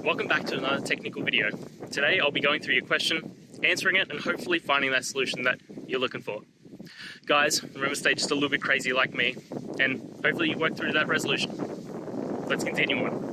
Welcome back to another technical video. Today I'll be going through your question, answering it, and hopefully finding that solution that you're looking for. Guys, remember to stay just a little bit crazy like me, and hopefully you work through that resolution. Let's continue on.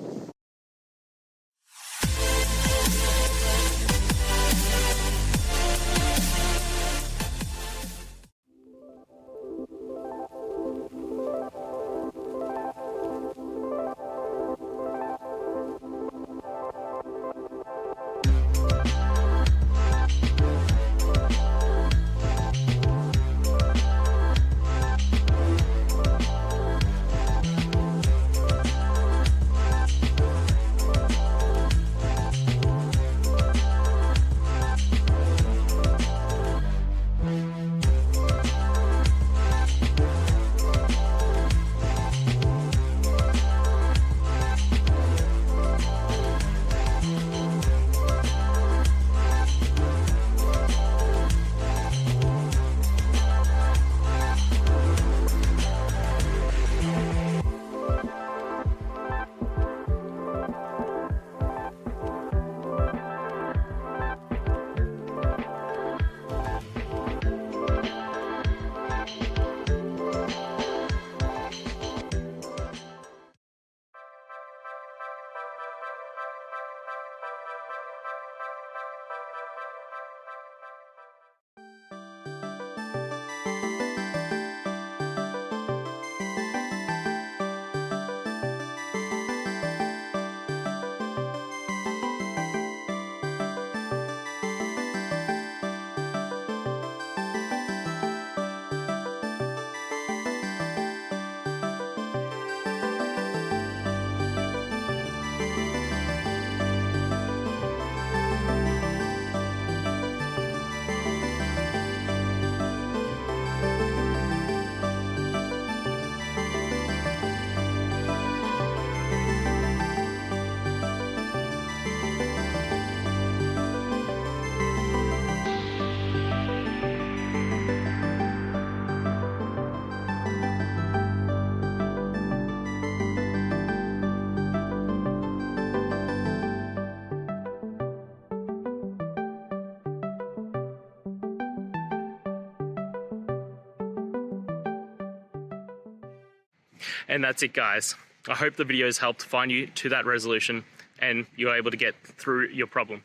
And that's it, guys. I hope the video has helped find you to that resolution and you're able to get through your problem.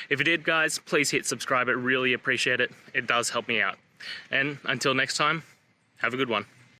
If it did, guys, please hit subscribe. I really appreciate it. It does help me out. And until next time, have a good one.